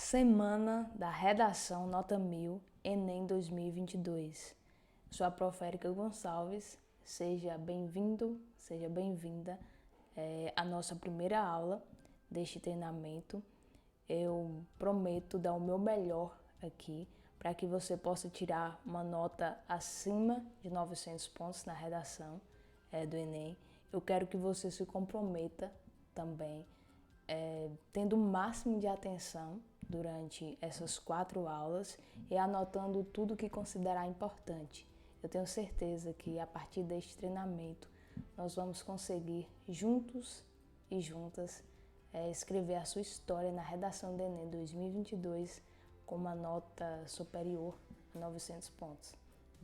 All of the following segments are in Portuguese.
Semana da Redação Nota 1000, Enem 2022. Sou a prof. Érica Gonçalves, seja bem-vindo, seja bem-vinda à nossa primeira aula deste treinamento. Eu prometo dar o meu melhor aqui para que você possa tirar uma nota acima de 900 pontos na redação do Enem. Eu quero que você se comprometa também, tendo o máximo de atenção durante essas 4 aulas e anotando tudo que considerar importante. Eu tenho certeza que a partir deste treinamento nós vamos conseguir juntos e juntas escrever a sua história na redação do Enem 2022 com uma nota superior a 900 pontos.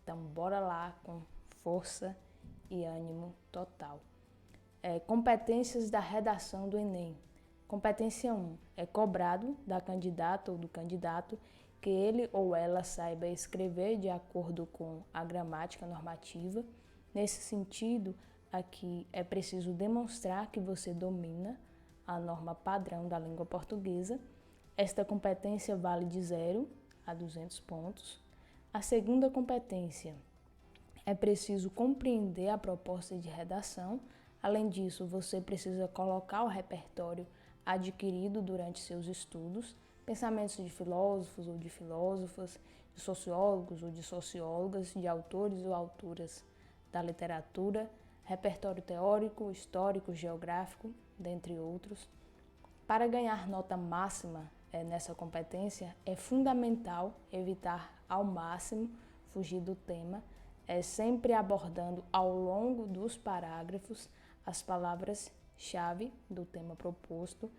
Então bora lá com força e ânimo total. Competências da redação do Enem. Competência 1. É cobrado da candidata ou do candidato que ele ou ela saiba escrever de acordo com a gramática normativa. Nesse sentido, aqui é preciso demonstrar que você domina a norma padrão da língua portuguesa. Esta competência vale de 0 a 200 pontos. A segunda competência é preciso compreender a proposta de redação. Além disso, você precisa colocar o repertório adquirido durante seus estudos, pensamentos de filósofos ou de filósofas, de sociólogos ou de sociólogas, de autores ou autoras da literatura, repertório teórico, histórico, geográfico, dentre outros. Para ganhar nota máxima nessa competência, é fundamental evitar ao máximo fugir do tema, sempre abordando ao longo dos parágrafos as palavras-chave do tema proposto,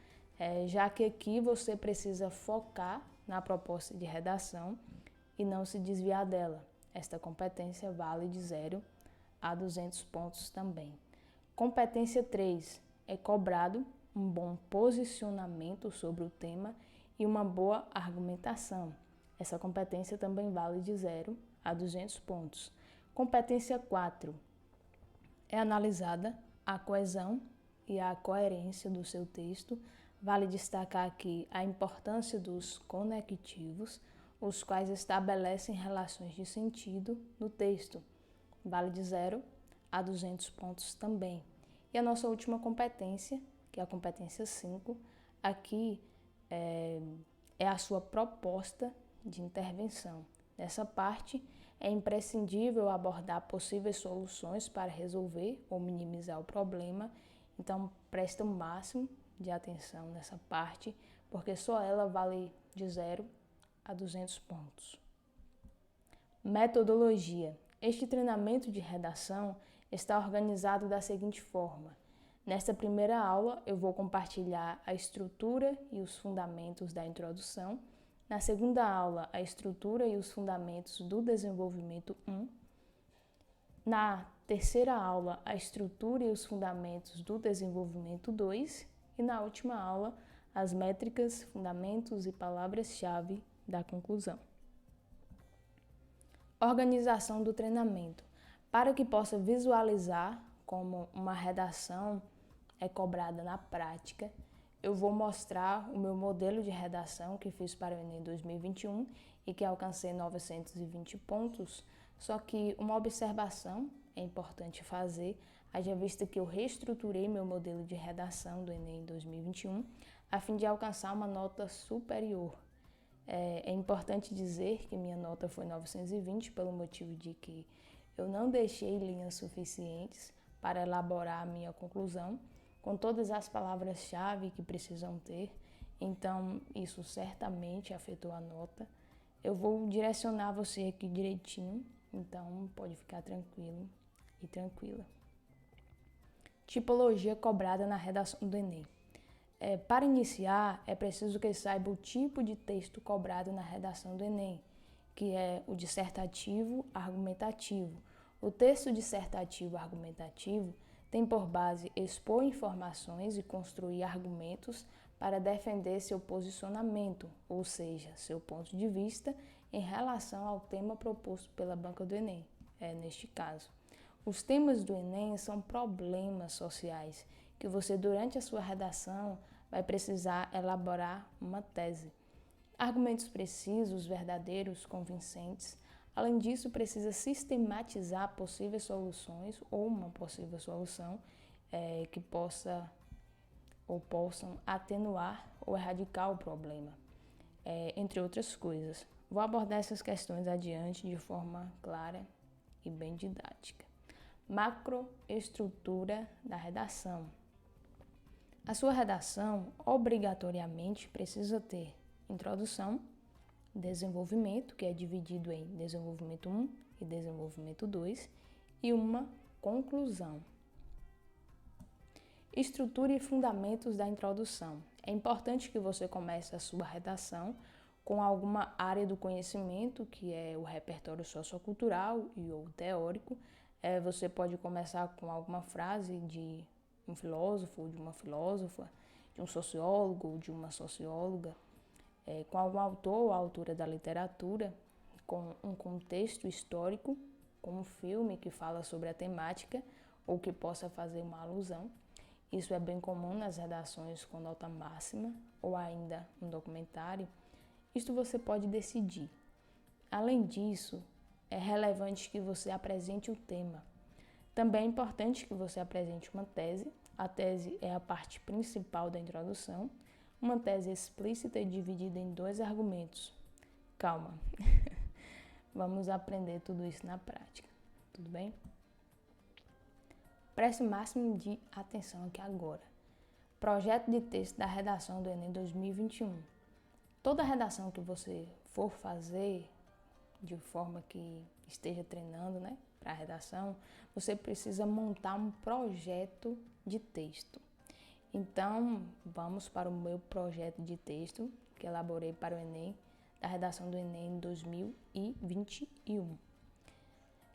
já que aqui você precisa focar na proposta de redação e não se desviar dela. Esta competência vale de 0 a 200 pontos também. Competência 3. É cobrado um bom posicionamento sobre o tema e uma boa argumentação. Essa competência também vale de 0 a 200 pontos. Competência 4. É analisada a coesão e a coerência do seu texto. Vale destacar aqui a importância dos conectivos, os quais estabelecem relações de sentido no texto. Vale de 0 a 200 pontos também. E a nossa última competência, que é a competência 5, aqui é a sua proposta de intervenção. Nessa parte, é imprescindível abordar possíveis soluções para resolver ou minimizar o problema. Então, presta o máximo de atenção nessa parte, porque só ela vale de 0 a 200 pontos. Metodologia. Este treinamento de redação está organizado da seguinte forma. Nesta primeira aula, eu vou compartilhar a estrutura e os fundamentos da introdução. Na segunda aula, a estrutura e os fundamentos do desenvolvimento 1. Na terceira aula, a estrutura e os fundamentos do desenvolvimento 2. E na última aula, as métricas, fundamentos e palavras-chave da conclusão. Organização do treinamento. Para que possa visualizar como uma redação é cobrada na prática, eu vou mostrar o meu modelo de redação que fiz para o Enem 2021 e que alcancei 920 pontos, só que uma observação é importante fazer, haja vista que eu reestruturei meu modelo de redação do Enem 2021 a fim de alcançar uma nota superior. É importante dizer que minha nota foi 920 pelo motivo de que eu não deixei linhas suficientes para elaborar a minha conclusão, com todas as palavras-chave que precisam ter, então isso certamente afetou a nota. Eu vou direcionar você aqui direitinho, então pode ficar tranquilo e tranquila. Tipologia cobrada na redação do Enem. Para iniciar, é preciso que saiba o tipo de texto cobrado na redação do Enem, que é o dissertativo argumentativo. O texto dissertativo argumentativo tem por base expor informações e construir argumentos para defender seu posicionamento, ou seja, seu ponto de vista em relação ao tema proposto pela banca do Enem, neste caso. Os temas do Enem são problemas sociais que você, durante a sua redação, vai precisar elaborar uma tese. Argumentos precisos, verdadeiros, convincentes. Além disso, precisa sistematizar possíveis soluções ou uma possível solução que possam atenuar ou erradicar o problema, entre outras coisas. Vou abordar essas questões adiante de forma clara e bem didática. Macroestrutura da redação. A sua redação obrigatoriamente precisa ter introdução, desenvolvimento, que é dividido em desenvolvimento 1 e desenvolvimento 2, e uma conclusão. Estrutura e fundamentos da introdução. É importante que você comece a sua redação com alguma área do conhecimento, que é o repertório sociocultural e ou teórico. Você pode começar com alguma frase de um filósofo, de uma filósofa, de um sociólogo, de uma socióloga, com algum autor ou autora da literatura, com um contexto histórico, com um filme que fala sobre a temática ou que possa fazer uma alusão. Isso é bem comum nas redações com nota máxima ou ainda um documentário. Isto você pode decidir. Além disso, é relevante que você apresente o tema. Também é importante que você apresente uma tese. A tese é a parte principal da introdução. Uma tese explícita e dividida em 2 argumentos. Calma, vamos aprender tudo isso na prática, tudo bem? Preste o máximo de atenção aqui agora. Projeto de texto da redação do Enem 2021. Toda redação que você for fazer, de forma que esteja treinando, para a redação, você precisa montar um projeto de texto. Então, vamos para o meu projeto de texto que elaborei para o Enem, da redação do Enem 2021.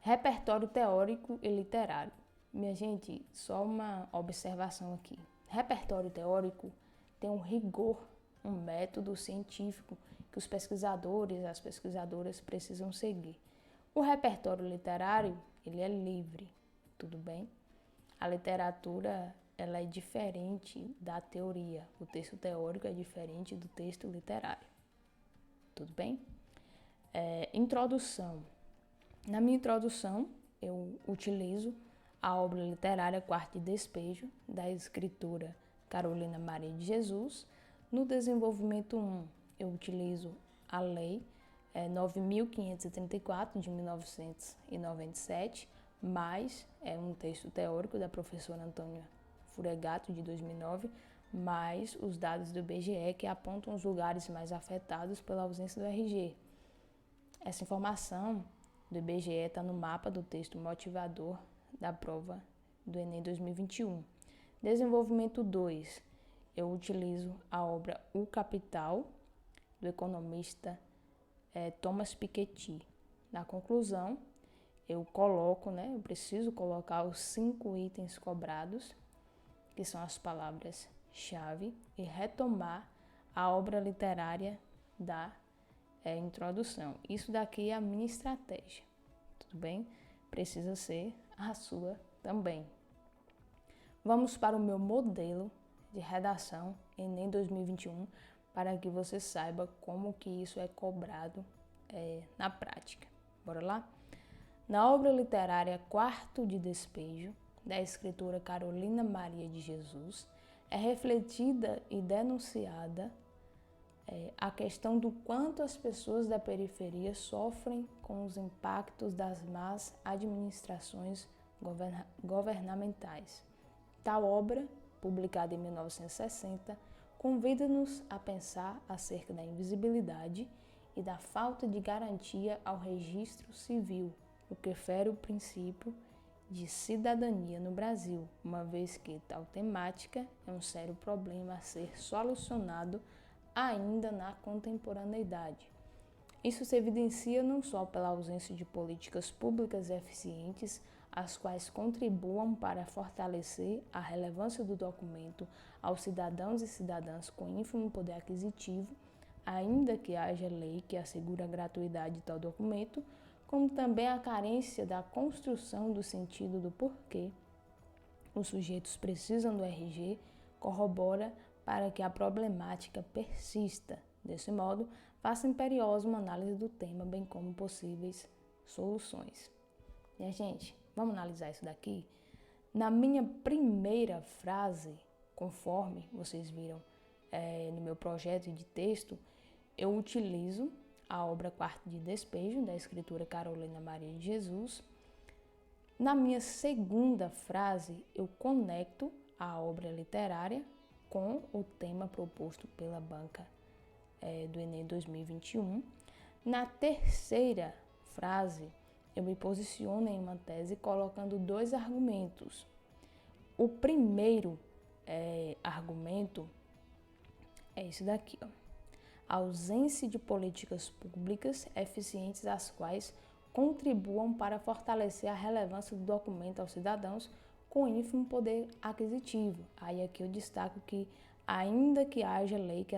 Repertório teórico e literário. Minha gente, só uma observação aqui. Repertório teórico tem um rigor, um método científico que os pesquisadores e as pesquisadoras precisam seguir. O repertório literário, ele é livre, tudo bem? A literatura, ela é diferente da teoria. O texto teórico é diferente do texto literário, tudo bem? Introdução. Na minha introdução, eu utilizo a obra literária Quarto de Despejo, da escritora Carolina Maria de Jesus. No desenvolvimento 1, eu utilizo a Lei 9.534, de 1997, mais um texto teórico da professora Antônia Furegato, de 2009, mais os dados do IBGE, que apontam os lugares mais afetados pela ausência do RG. Essa informação do IBGE está no mapa do texto motivador da prova do Enem 2021. Desenvolvimento 2, eu utilizo a obra O Capital, do economista Thomas Piketty. Na conclusão, eu preciso colocar os 5 itens cobrados, que são as palavras-chave, e retomar a obra literária da introdução. Isso daqui é a minha estratégia, tudo bem? Precisa ser a sua também. Vamos para o meu modelo de redação Enem 2021, para que você saiba como que isso é cobrado na prática. Bora lá? Na obra literária Quarto de Despejo, da escritora Carolina Maria de Jesus, é refletida e denunciada a questão do quanto as pessoas da periferia sofrem com os impactos das más administrações governamentais. Tal obra, publicada em 1960, convida-nos a pensar acerca da invisibilidade e da falta de garantia ao registro civil, o que fere o princípio de cidadania no Brasil, uma vez que tal temática é um sério problema a ser solucionado ainda na contemporaneidade. Isso se evidencia não só pela ausência de políticas públicas eficientes, as quais contribuam para fortalecer a relevância do documento aos cidadãos e cidadãs com ínfimo poder aquisitivo, ainda que haja lei que assegure a gratuidade de tal documento, como também a carência da construção do sentido do porquê os sujeitos precisam do RG corrobora para que a problemática persista, Desse modo, faça imperiosa uma análise do tema, bem como possíveis soluções. Minha gente, vamos analisar isso daqui? Na minha primeira frase, conforme vocês viram no meu projeto de texto, eu utilizo a obra Quarto de Despejo, da escritora Carolina Maria de Jesus. Na minha segunda frase, eu conecto a obra literária com o tema proposto pela banca do Enem 2021. Na terceira frase, eu me posiciono em uma tese colocando 2 argumentos. O primeiro argumento é esse daqui, ó. A ausência de políticas públicas eficientes as quais contribuam para fortalecer a relevância do documento aos cidadãos com ínfimo poder aquisitivo. Aí aqui eu destaco que, ainda que haja lei que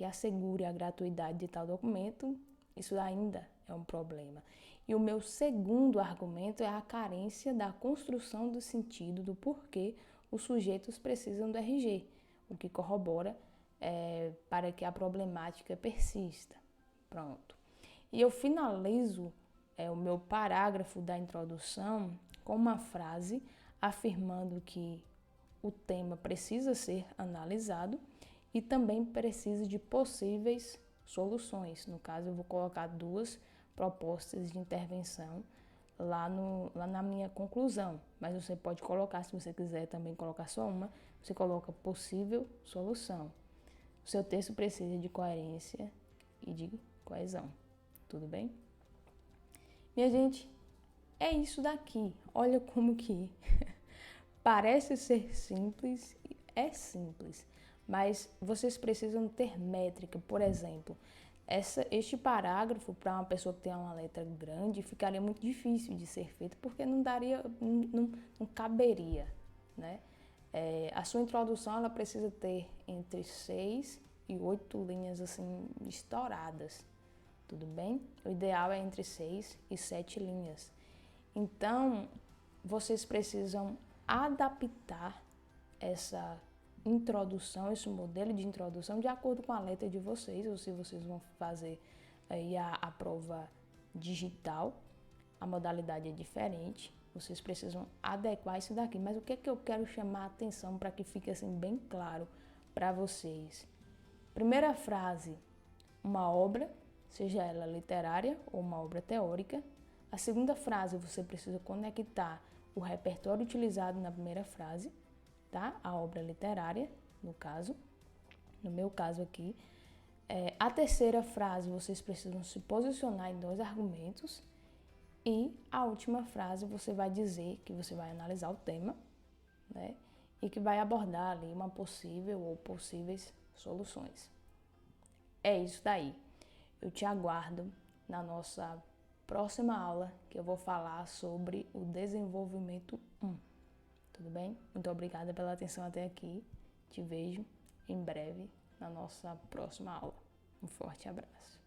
assegure a gratuidade de tal documento, isso ainda é um problema. E o meu segundo argumento é a carência da construção do sentido do porquê os sujeitos precisam do RG, o que corrobora para que a problemática persista. Pronto. E eu finalizo o meu parágrafo da introdução com uma frase afirmando que o tema precisa ser analisado e também precisa de possíveis soluções. No caso, eu vou colocar 2 propostas de intervenção lá na minha conclusão, mas você pode colocar, se você quiser também colocar só uma, você coloca possível solução. O seu texto precisa de coerência e de coesão, tudo bem? Minha gente, é isso daqui. Olha como que parece ser simples, é simples, mas vocês precisam ter métrica. Por exemplo, este parágrafo, para uma pessoa que tem uma letra grande, ficaria muito difícil de ser feito, porque não caberia, né? A sua introdução, ela precisa ter entre 6 e 8 linhas, assim, estouradas, tudo bem? O ideal é entre 6 e 7 linhas. Então, vocês precisam adaptar essa introdução, esse modelo de introdução, de acordo com a letra de vocês, ou se vocês vão fazer aí a prova digital, a modalidade é diferente, vocês precisam adequar isso daqui. Mas o que é que eu quero chamar a atenção para que fique assim bem claro para vocês? Primeira frase, uma obra, seja ela literária ou uma obra teórica. A segunda frase, você precisa conectar o repertório utilizado na primeira frase, tá? A obra literária, no meu caso aqui. A terceira frase, vocês precisam se posicionar em 2 argumentos. E a última frase, você vai dizer que você vai analisar o tema, né? E que vai abordar ali uma possível ou possíveis soluções. É isso daí. Eu te aguardo na nossa próxima aula, que eu vou falar sobre o desenvolvimento 1. Tudo bem? Muito obrigada pela atenção até aqui. Te vejo em breve na nossa próxima aula. Um forte abraço.